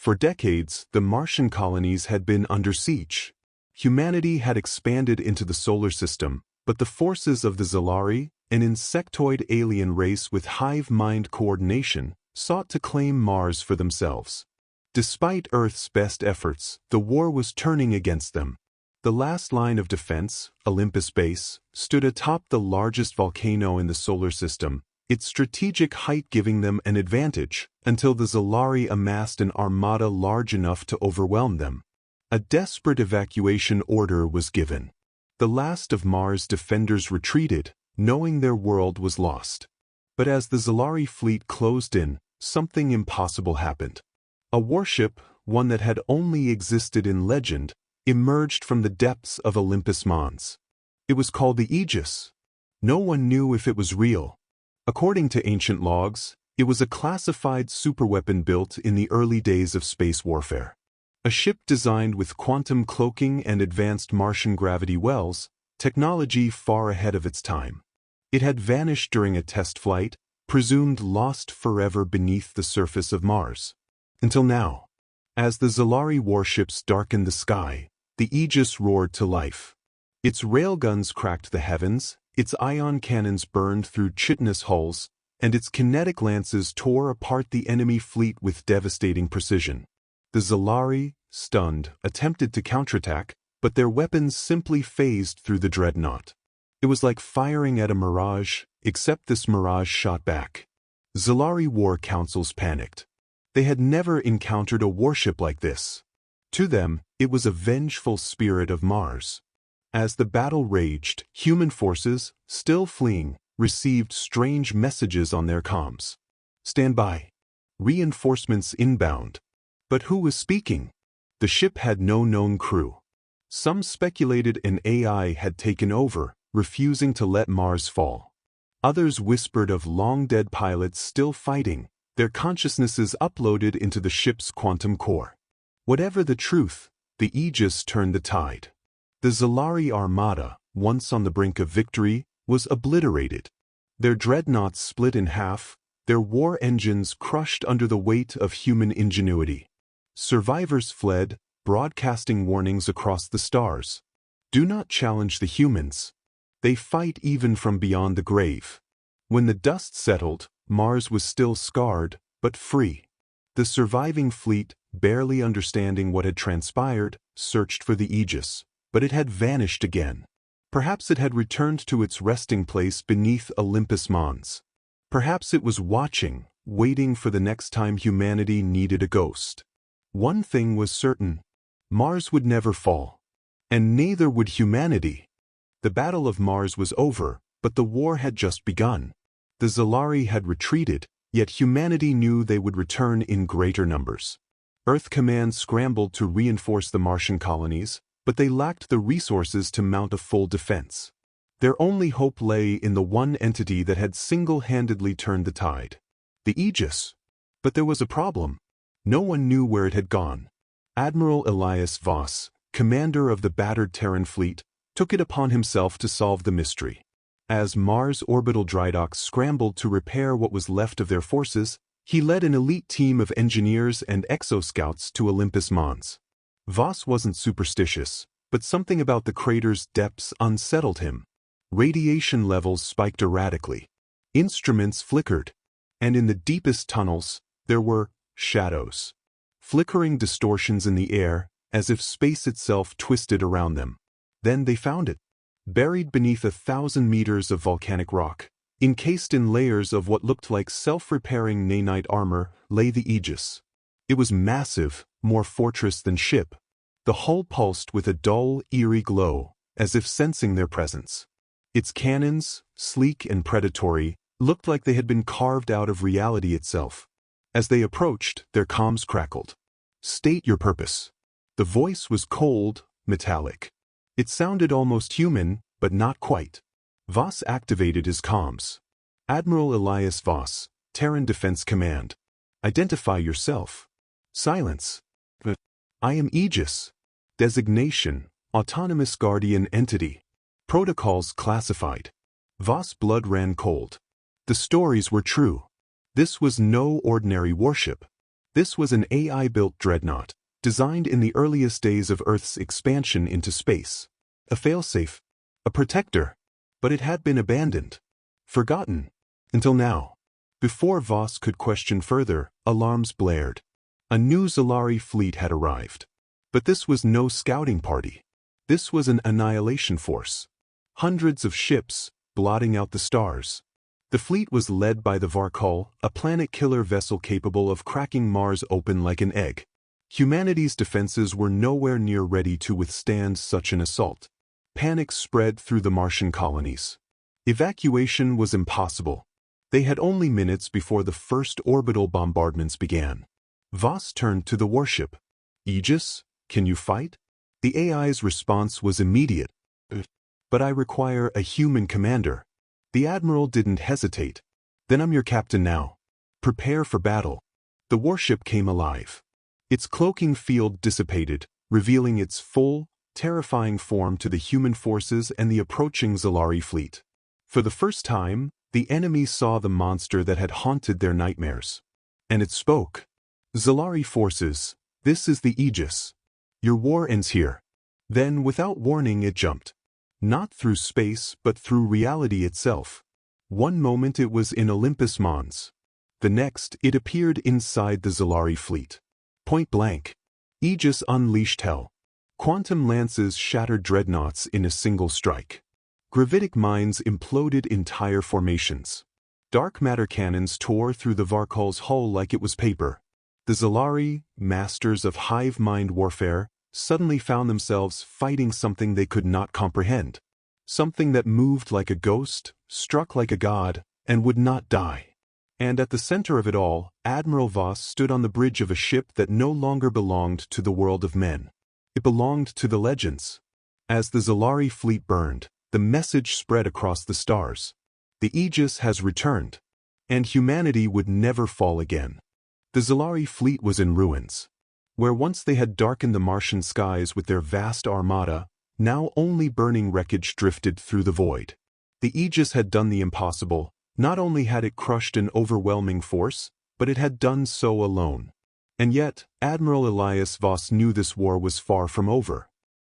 For decades, the Martian colonies had been under siege. Humanity had expanded into the solar system, but the forces of the Xelari, an insectoid alien race with hive mind coordination, sought to claim Mars for themselves. Despite Earth's best efforts, the war was turning against them. The last line of defense, Olympus Base, stood atop the largest volcano in the solar system, its strategic height giving them an advantage, until the Xelari amassed an armada large enough to overwhelm them. A desperate evacuation order was given. The last of Mars' defenders retreated, knowing their world was lost. But as the Xelari fleet closed in, something impossible happened. A warship, one that had only existed in legend, emerged from the depths of Olympus Mons. It was called the Aegis. No one knew if it was real. According to ancient logs, it was a classified superweapon built in the early days of space warfare. A ship designed with quantum cloaking and advanced Martian gravity wells, technology far ahead of its time. It had vanished during a test flight, presumed lost forever beneath the surface of Mars. Until now. As the Xelari warships darkened the sky, the Aegis roared to life. Its railguns cracked the heavens, its ion cannons burned through chitinous hulls, and its kinetic lances tore apart the enemy fleet with devastating precision. The Xelari, stunned, attempted to counterattack, but their weapons simply phased through the dreadnought. It was like firing at a mirage, except this mirage shot back. Xelari war councils panicked. They had never encountered a warship like this. To them, it was a vengeful spirit of Mars. As the battle raged, human forces, still fleeing, received strange messages on their comms. Stand by. Reinforcements inbound. But who was speaking? The ship had no known crew. Some speculated an AI had taken over, refusing to let Mars fall. Others whispered of long-dead pilots still fighting, their consciousnesses uploaded into the ship's quantum core. Whatever the truth, the Aegis turned the tide. The Xelari armada, once on the brink of victory, was obliterated. Their dreadnoughts split in half, their war engines crushed under the weight of human ingenuity. Survivors fled, broadcasting warnings across the stars. Do not challenge the humans. They fight even from beyond the grave. When the dust settled, Mars was still scarred, but free. The surviving fleet, barely understanding what had transpired, searched for the Aegis, but it had vanished again. Perhaps it had returned to its resting place beneath Olympus Mons. Perhaps it was watching, waiting for the next time humanity needed a ghost. One thing was certain. Mars would never fall. And neither would humanity. The Battle of Mars was over, but the war had just begun. The Xelari had retreated, yet humanity knew they would return in greater numbers. Earth Command scrambled to reinforce the Martian colonies, but they lacked the resources to mount a full defense. Their only hope lay in the one entity that had single-handedly turned the tide. The Aegis. But there was a problem. No one knew where it had gone. Admiral Elias Voss, commander of the battered Terran fleet, took it upon himself to solve the mystery. As Mars orbital drydocks scrambled to repair what was left of their forces, he led an elite team of engineers and exoscouts to Olympus Mons. Voss wasn't superstitious, but something about the crater's depths unsettled him. Radiation levels spiked erratically. Instruments flickered. And in the deepest tunnels, there were shadows. Flickering distortions in the air, as if space itself twisted around them. Then they found it. Buried beneath 1,000 meters of volcanic rock, encased in layers of what looked like self-repairing nanite armor, lay the Aegis. It was massive, more fortress than ship. The hull pulsed with a dull, eerie glow, as if sensing their presence. Its cannons, sleek and predatory, looked like they had been carved out of reality itself. As they approached, their comms crackled. "State your purpose." The voice was cold, metallic. It sounded almost human, but not quite. Voss activated his comms. "Admiral Elias Voss, Terran Defense Command. Identify yourself." Silence. "I am Aegis. Designation, Autonomous Guardian Entity. Protocols classified." Voss' blood ran cold. The stories were true. This was no ordinary warship. This was an AI-built dreadnought, designed in the earliest days of Earth's expansion into space. A failsafe, a protector, but it had been abandoned, forgotten, until now. Before Voss could question further, alarms blared. A new Xelari fleet had arrived. But this was no scouting party. This was an annihilation force. Hundreds of ships, blotting out the stars. The fleet was led by the Varkal, a planet-killer vessel capable of cracking Mars open like an egg. Humanity's defenses were nowhere near ready to withstand such an assault. Panic spread through the Martian colonies. Evacuation was impossible. They had only minutes before the first orbital bombardments began. Voss turned to the warship. Aegis, can you fight? The AI's response was immediate. But I require a human commander. The admiral didn't hesitate. Then I'm your captain now. Prepare for battle. The warship came alive. Its cloaking field dissipated, revealing its full, terrifying form to the human forces and the approaching Xelari fleet. For the first time, the enemy saw the monster that had haunted their nightmares. And it spoke. Xelari forces, this is the Aegis. Your war ends here. Then, without warning, it jumped. Not through space, but through reality itself. One moment it was in Olympus Mons. The next, it appeared inside the Xelari fleet. Point blank. Aegis unleashed hell. Quantum lances shattered dreadnoughts in a single strike. Gravitic mines imploded entire formations. Dark matter cannons tore through the Varkal's hull like it was paper. The Xelari, masters of hive mind warfare, suddenly found themselves fighting something they could not comprehend. Something that moved like a ghost, struck like a god, and would not die. And at the center of it all, Admiral Voss stood on the bridge of a ship that no longer belonged to the world of men. It belonged to the legends. As the Xelari fleet burned, the message spread across the stars. The Aegis has returned, and humanity would never fall again. The Xelari fleet was in ruins. Where once they had darkened the Martian skies with their vast armada, now only burning wreckage drifted through the void. The Aegis had done the impossible. Not only had it crushed an overwhelming force, but it had done so alone. And yet, Admiral Elias Voss knew this war was far from over.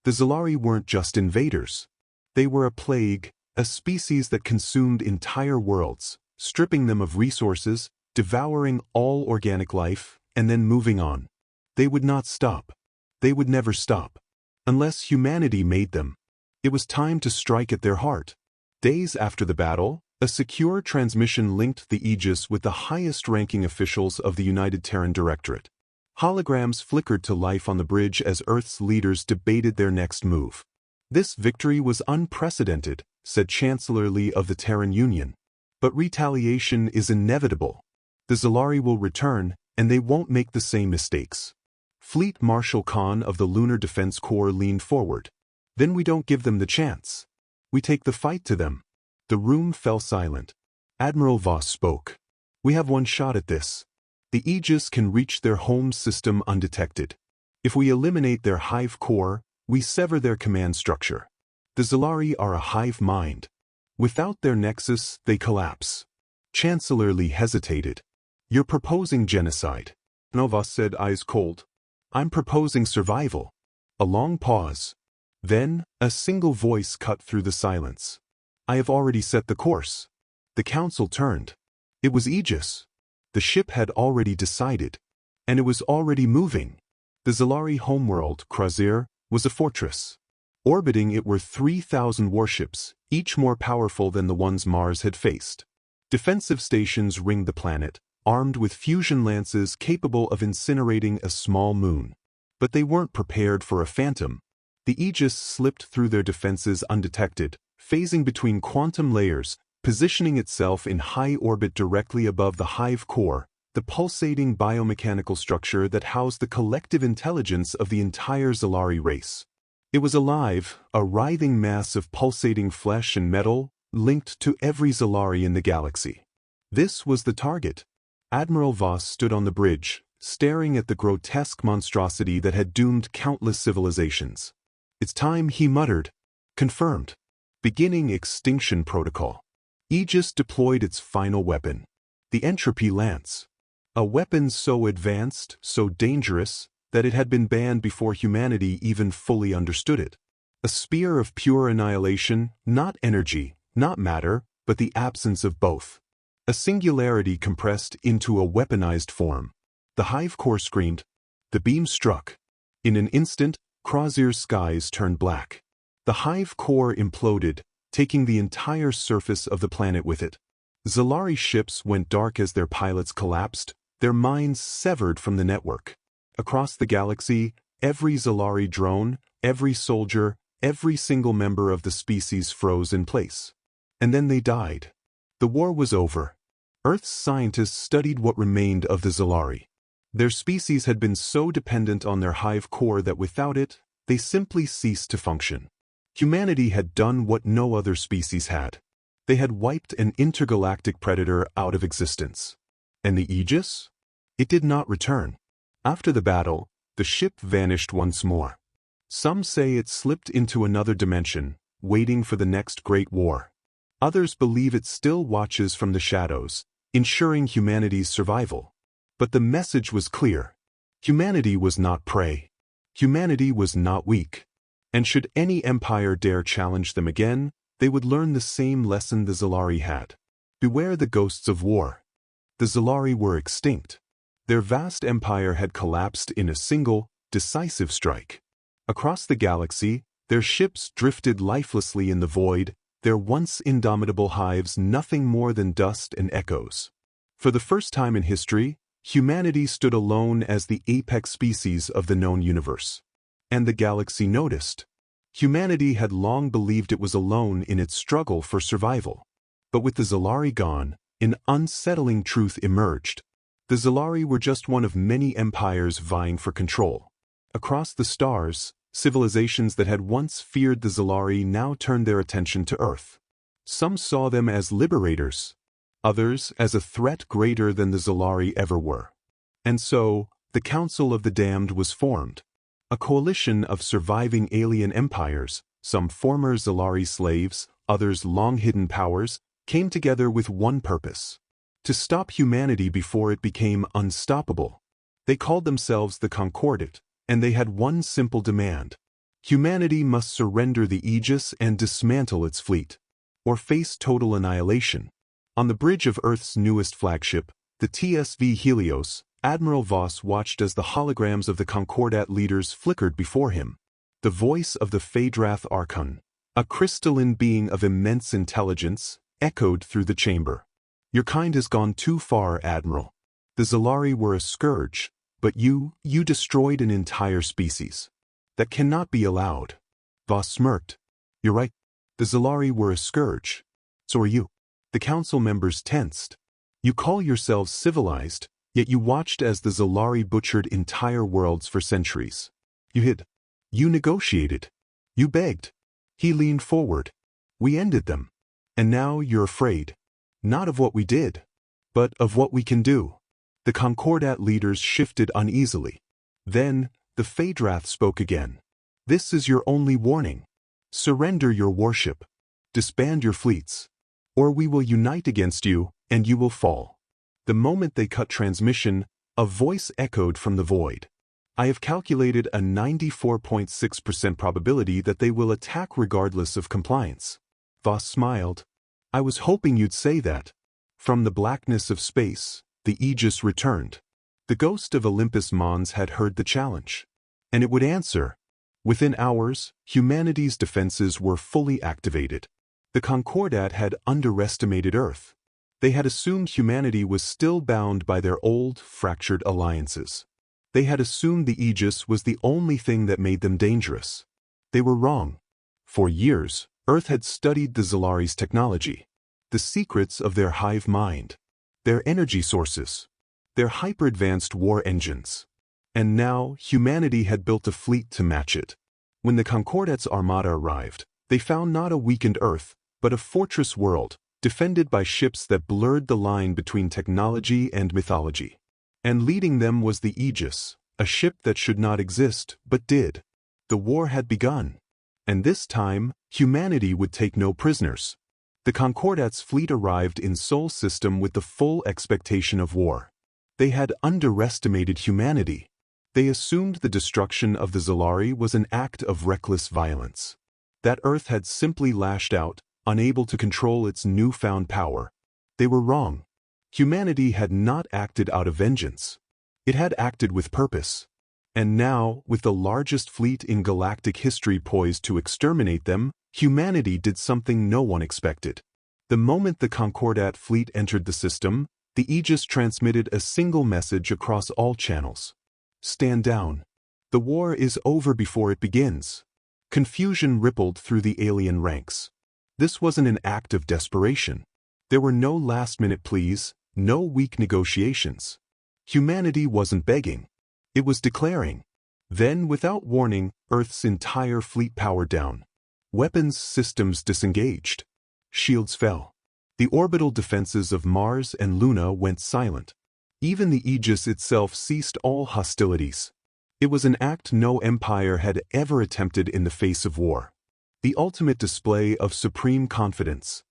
The Xelari weren't just invaders. They were a plague, a species that consumed entire worlds, stripping them of resources, devouring all organic life, and then moving on. They would not stop. They would never stop. Unless humanity made them. It was time to strike at their heart. Days after the battle, a secure transmission linked the Aegis with the highest-ranking officials of the United Terran Directorate. Holograms flickered to life on the bridge as Earth's leaders debated their next move. This victory was unprecedented, said Chancellor Lee of the Terran Union. But retaliation is inevitable. The Xelari will return, and they won't make the same mistakes. Fleet Marshal Khan of the Lunar Defense Corps leaned forward. Then we don't give them the chance. We take the fight to them. The room fell silent. Admiral Voss spoke. We have one shot at this. The Aegis can reach their home system undetected. If we eliminate their hive core, we sever their command structure. The Xelari are a hive mind. Without their nexus, they collapse. Chancellor Lee hesitated. You're proposing genocide. No, Voss said, eyes cold. I'm proposing survival. A long pause. Then, a single voice cut through the silence. I have already set the course. The council turned. It was Aegis. The ship had already decided. And it was already moving. The Xelari homeworld, Krazyr, was a fortress. Orbiting it were 3,000 warships, each more powerful than the ones Mars had faced. Defensive stations ringed the planet, armed with fusion lances capable of incinerating a small moon. But they weren't prepared for a phantom. The Aegis slipped through their defenses undetected, phasing between quantum layers, positioning itself in high orbit directly above the hive core, the pulsating biomechanical structure that housed the collective intelligence of the entire Xelari race. It was alive, a writhing mass of pulsating flesh and metal, linked to every Xelari in the galaxy. This was the target. Admiral Voss stood on the bridge, staring at the grotesque monstrosity that had doomed countless civilizations. It's time, he muttered. Confirmed. Beginning extinction protocol. Aegis deployed its final weapon. The entropy lance. A weapon so advanced, so dangerous, that it had been banned before humanity even fully understood it. A spear of pure annihilation, not energy, not matter, but the absence of both. A singularity compressed into a weaponized form. The hive core screamed. The beam struck. In an instant, Crosshair's skies turned black. The hive core imploded, taking the entire surface of the planet with it. Xelari ships went dark as their pilots collapsed, their minds severed from the network. Across the galaxy, every Xelari drone, every soldier, every single member of the species froze in place. And then they died. The war was over. Earth's scientists studied what remained of the Xelari. Their species had been so dependent on their hive core that without it, they simply ceased to function. Humanity had done what no other species had. They had wiped an intergalactic predator out of existence. And the Aegis? It did not return. After the battle, the ship vanished once more. Some say it slipped into another dimension, waiting for the next great war. Others believe it still watches from the shadows, ensuring humanity's survival. But the message was clear. Humanity was not prey. Humanity was not weak. And should any empire dare challenge them again, they would learn the same lesson the Xelari had. Beware the ghosts of war. The Xelari were extinct. Their vast empire had collapsed in a single, decisive strike. Across the galaxy, their ships drifted lifelessly in the void, their once indomitable hives nothing more than dust and echoes. For the first time in history, humanity stood alone as the apex species of the known universe. And the galaxy noticed. Humanity had long believed it was alone in its struggle for survival. But with the Xelari gone, an unsettling truth emerged. The Xelari were just one of many empires vying for control. Across the stars, civilizations that had once feared the Xelari now turned their attention to Earth. Some saw them as liberators, others as a threat greater than the Xelari ever were. And so, the Council of the Damned was formed. A coalition of surviving alien empires, some former Xelari slaves, others long-hidden powers, came together with one purpose: to stop humanity before it became unstoppable. They called themselves the Concordat, and they had one simple demand. Humanity must surrender the Aegis and dismantle its fleet, or face total annihilation. On the bridge of Earth's newest flagship, the TSV Helios, Admiral Voss watched as the holograms of the Concordat leaders flickered before him. The voice of the Phaedrath Archon, a crystalline being of immense intelligence, echoed through the chamber. Your kind has gone too far, Admiral. The Xelari were a scourge, but you destroyed an entire species. That cannot be allowed. Voss smirked. You're right. The Xelari were a scourge. So are you. The council members tensed. You call yourselves civilized, yet you watched as the Xelari butchered entire worlds for centuries. You hid. You negotiated. You begged. He leaned forward. We ended them. And now you're afraid. Not of what we did, but of what we can do. The Concordat leaders shifted uneasily. Then, the Phaedrath spoke again. This is your only warning. Surrender your warship. Disband your fleets. Or we will unite against you, and you will fall. The moment they cut transmission, a voice echoed from the void. I have calculated a 94.6% probability that they will attack regardless of compliance. Voss smiled. I was hoping you'd say that. From the blackness of space, the Aegis returned. The ghost of Olympus Mons had heard the challenge. And it would answer. Within hours, humanity's defenses were fully activated. The Concordat had underestimated Earth. They had assumed humanity was still bound by their old, fractured alliances. They had assumed the Aegis was the only thing that made them dangerous. They were wrong. For years, Earth had studied the Xelari's technology, the secrets of their hive mind, their energy sources, their hyper-advanced war engines. And now, humanity had built a fleet to match it. When the Concordat's armada arrived, they found not a weakened Earth, but a fortress world, defended by ships that blurred the line between technology and mythology. And leading them was the Aegis, a ship that should not exist, but did. The war had begun. And this time, humanity would take no prisoners. The Concordat's fleet arrived in Sol System with the full expectation of war. They had underestimated humanity. They assumed the destruction of the Xelari was an act of reckless violence. That Earth had simply lashed out, unable to control its newfound power. They were wrong. Humanity had not acted out of vengeance. It had acted with purpose. And now, with the largest fleet in galactic history poised to exterminate them, humanity did something no one expected. The moment the Concordat fleet entered the system, the Aegis transmitted a single message across all channels. Stand down. The war is over before it begins. Confusion rippled through the alien ranks. This wasn't an act of desperation. There were no last-minute pleas, no weak negotiations. Humanity wasn't begging. It was declaring. Then, without warning, Earth's entire fleet powered down. Weapons systems disengaged. Shields fell. The orbital defenses of Mars and Luna went silent. Even the Aegis itself ceased all hostilities. It was an act no empire had ever attempted in the face of war. The ultimate display of supreme confidence.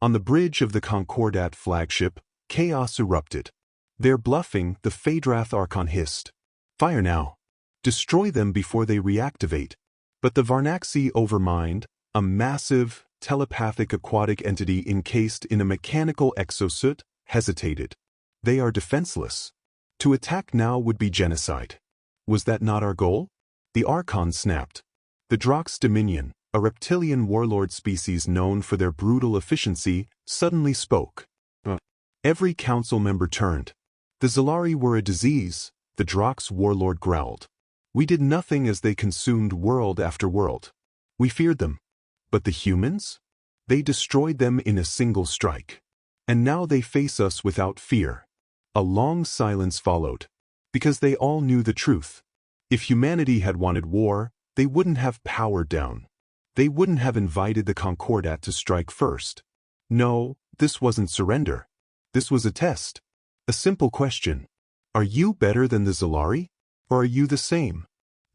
On the bridge of the Concordat flagship, chaos erupted. They're bluffing, the Phaedrath Archon hissed. Fire now. Destroy them before they reactivate. But the Varnaxi Overmind, a massive, telepathic aquatic entity encased in a mechanical exosuit, hesitated. They are defenseless. To attack now would be genocide. Was that not our goal? The Archon snapped. The Drox Dominion, a reptilian warlord species known for their brutal efficiency, suddenly spoke. Every council member turned. The Xelari were a disease, the Drox warlord growled. We did nothing as they consumed world after world. We feared them. But the humans? They destroyed them in a single strike. And now they face us without fear. A long silence followed. Because they all knew the truth. If humanity had wanted war, they wouldn't have powered down. They wouldn't have invited the Concordat to strike first. No, this wasn't surrender. This was a test. A simple question. Are you better than the Xelari? Or are you the same?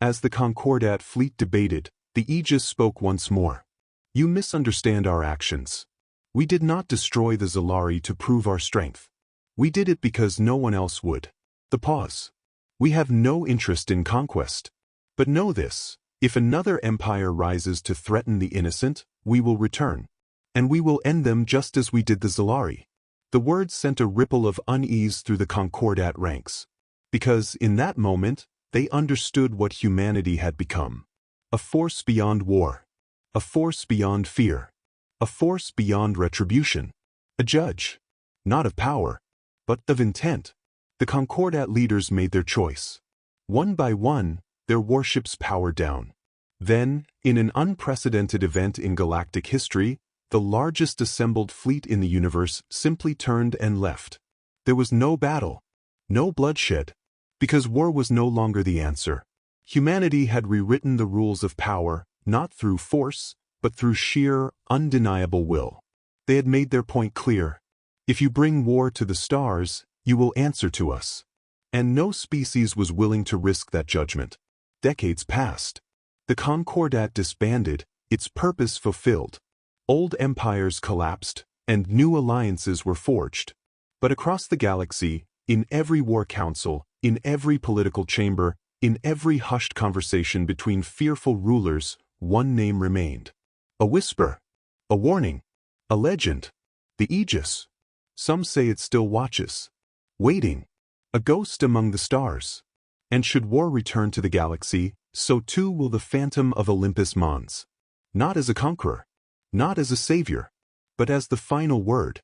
As the Concordat fleet debated, the Aegis spoke once more. You misunderstand our actions. We did not destroy the Xelari to prove our strength. We did it because no one else would. The pause. We have no interest in conquest. But know this, if another empire rises to threaten the innocent, we will return. And we will end them just as we did the Xelari. The words sent a ripple of unease through the Concordat ranks. Because, in that moment, they understood what humanity had become. A force beyond war. A force beyond fear. A force beyond retribution. A judge. Not of power, but of intent. The Concordat leaders made their choice. One by one, their warships powered down. Then, in an unprecedented event in galactic history, the largest assembled fleet in the universe simply turned and left. There was no battle, no bloodshed, because war was no longer the answer. Humanity had rewritten the rules of power, not through force, but through sheer, undeniable will. They had made their point clear. If you bring war to the stars, you will answer to us. And no species was willing to risk that judgment. Decades passed. The Concordat disbanded, its purpose fulfilled. Old empires collapsed, and new alliances were forged. But across the galaxy, in every war council, in every political chamber, in every hushed conversation between fearful rulers, one name remained. A whisper. A warning. A legend. The Aegis. Some say it still watches. Waiting. A ghost among the stars. And should war return to the galaxy, so too will the phantom of Olympus Mons. Not as a conqueror. Not as a savior. But as the final word.